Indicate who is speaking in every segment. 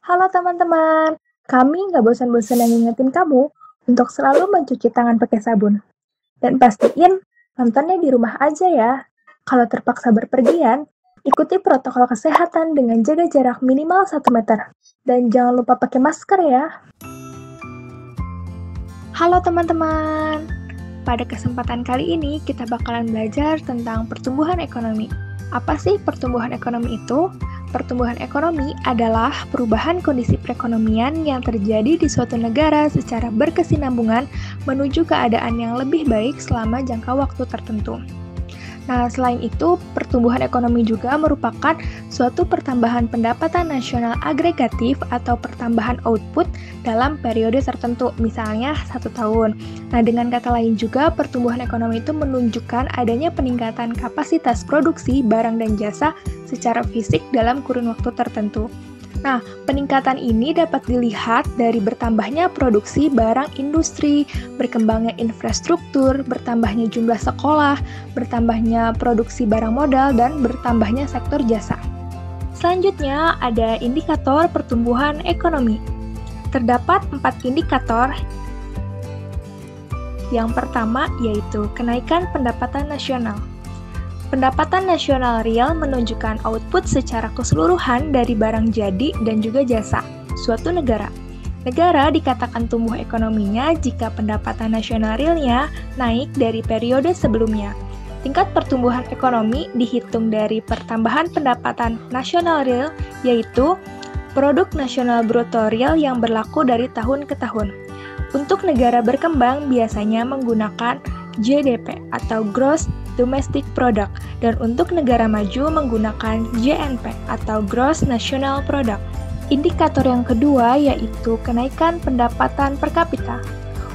Speaker 1: Halo teman-teman, kami nggak bosan-bosan ngingetin kamu untuk selalu mencuci tangan pakai sabun. Dan pastiin nontonnya di rumah aja ya. Kalau terpaksa berpergian, ikuti protokol kesehatan dengan jaga jarak minimal 1 meter. Dan jangan lupa pakai masker ya. Halo teman-teman, pada kesempatan kali ini kita bakalan belajar tentang pertumbuhan ekonomi. Apa sih pertumbuhan ekonomi itu? Pertumbuhan ekonomi adalah perubahan kondisi perekonomian yang terjadi di suatu negara secara berkesinambungan menuju keadaan yang lebih baik selama jangka waktu tertentu. Nah, selain itu, pertumbuhan ekonomi juga merupakan suatu pertambahan pendapatan nasional agregatif atau pertambahan output dalam periode tertentu, misalnya 1 tahun. Nah, dengan kata lain juga, pertumbuhan ekonomi itu menunjukkan adanya peningkatan kapasitas produksi barang dan jasa secara fisik dalam kurun waktu tertentu. Nah, peningkatan ini dapat dilihat dari bertambahnya produksi barang industri, berkembangnya infrastruktur, bertambahnya jumlah sekolah, bertambahnya produksi barang modal, dan bertambahnya sektor jasa. Selanjutnya, ada indikator pertumbuhan ekonomi. Terdapat 4 indikator. Yang pertama yaitu kenaikan pendapatan nasional. Pendapatan nasional real menunjukkan output secara keseluruhan dari barang jadi dan juga jasa suatu negara. Negara dikatakan tumbuh ekonominya jika pendapatan nasional realnya naik dari periode sebelumnya. Tingkat pertumbuhan ekonomi dihitung dari pertambahan pendapatan nasional real, yaitu produk nasional bruto real yang berlaku dari tahun ke tahun. Untuk negara berkembang biasanya menggunakan GDP atau Gross Domestic Product, dan untuk negara maju menggunakan GNP atau Gross National Product. Indikator yang kedua yaitu kenaikan pendapatan per kapita.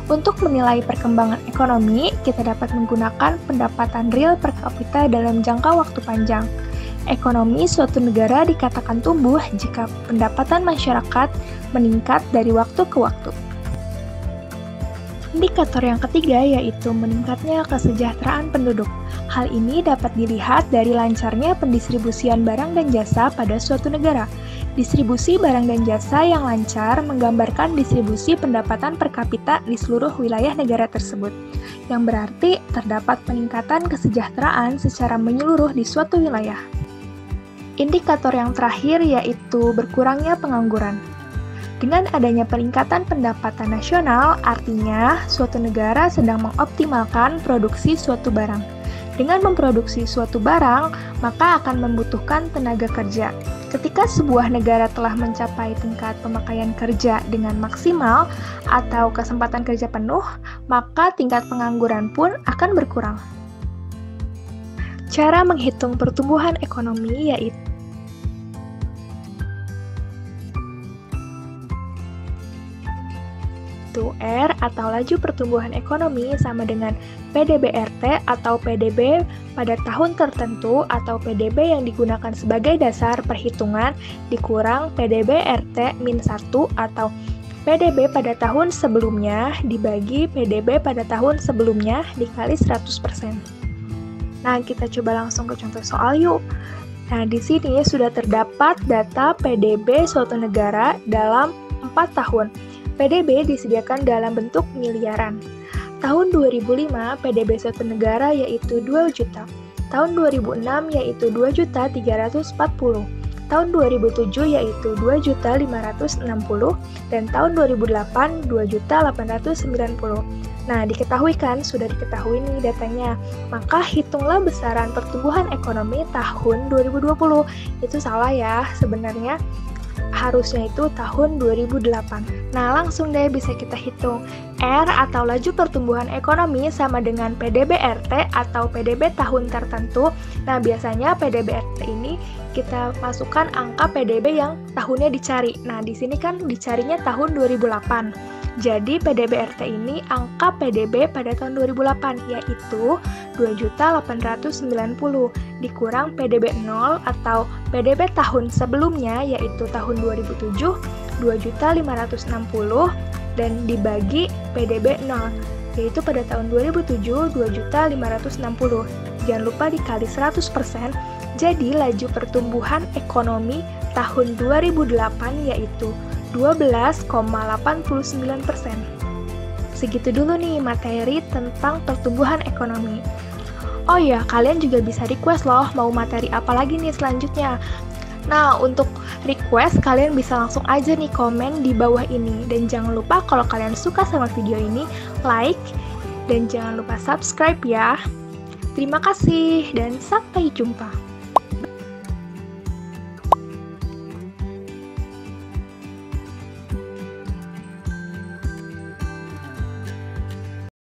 Speaker 1: Untuk menilai perkembangan ekonomi, kita dapat menggunakan pendapatan real per kapita dalam jangka waktu panjang. Ekonomi suatu negara dikatakan tumbuh jika pendapatan masyarakat meningkat dari waktu ke waktu. Indikator yang ketiga yaitu meningkatnya kesejahteraan penduduk. Hal ini dapat dilihat dari lancarnya pendistribusian barang dan jasa pada suatu negara. Distribusi barang dan jasa yang lancar menggambarkan distribusi pendapatan per kapita di seluruh wilayah negara tersebut, yang berarti terdapat peningkatan kesejahteraan secara menyeluruh di suatu wilayah. Indikator yang terakhir yaitu berkurangnya pengangguran. Dengan adanya peningkatan pendapatan nasional, artinya suatu negara sedang mengoptimalkan produksi suatu barang. Dengan memproduksi suatu barang, maka akan membutuhkan tenaga kerja. Ketika sebuah negara telah mencapai tingkat pemakaian kerja dengan maksimal atau kesempatan kerja penuh, maka tingkat pengangguran pun akan berkurang. Cara menghitung pertumbuhan ekonomi yaitu R atau laju pertumbuhan ekonomi sama dengan PDB-RT atau PDB pada tahun tertentu atau PDB yang digunakan sebagai dasar perhitungan dikurang PDB-RT-1 atau PDB pada tahun sebelumnya dibagi PDB pada tahun sebelumnya dikali 100%. Nah, kita coba langsung ke contoh soal yuk. Nah, di sini sudah terdapat data PDB suatu negara dalam 4 tahun. PDB disediakan dalam bentuk miliaran. Tahun 2005, PDB suatu negara yaitu 2 juta. Tahun 2006 yaitu 2.340. Tahun 2007 yaitu 2.560. Dan tahun 2008, 2.890. Nah, diketahui kan? Sudah diketahui nih datanya. Maka hitunglah besaran pertumbuhan ekonomi tahun 2020. Itu salah ya, sebenarnya harusnya itu tahun 2008. Nah, langsung deh bisa kita hitung. R atau laju pertumbuhan ekonomi sama dengan PDB-RT atau PDB tahun tertentu. Nah, biasanya PDB-RT ini kita masukkan angka PDB yang tahunnya dicari. Nah, di sini kan dicarinya tahun 2008. Jadi PDB-RT ini angka PDB pada tahun 2008 yaitu 2.890 dikurang PDB 0 atau PDB tahun sebelumnya yaitu tahun 2007 2.560 dan dibagi PDB 0 yaitu pada tahun 2007 2.560. jangan lupa dikali 100%, jadi laju pertumbuhan ekonomi tahun 2008 yaitu 12,89%. Segitu dulu nih materi tentang pertumbuhan ekonomi. Oh ya, kalian juga bisa request loh mau materi apa lagi nih selanjutnya. Nah, untuk request kalian bisa langsung aja nih komen di bawah ini. Dan jangan lupa kalau kalian suka sama video ini, like, dan jangan lupa subscribe ya. Terima kasih dan sampai jumpa.